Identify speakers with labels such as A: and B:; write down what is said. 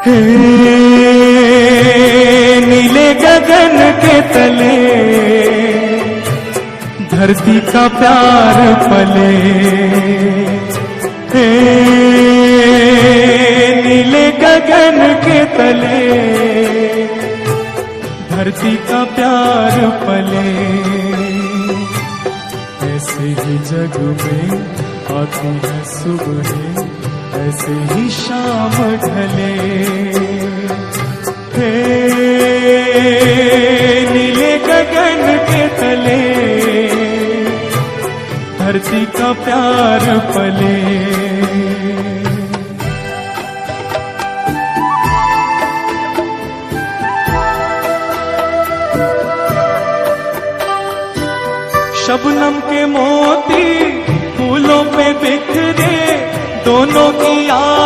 A: हे नीले गगन के तले धरती का प्यार पले। हे नीले गगन के तले धरती का प्यार पले। ऐसे ही जग में आती है सुबह, ऐसे ही शाम ढले। हे नीले गगन के तले धरती का प्यार पले। शबनम के मोती फूलों पे बिखरे, दोनों की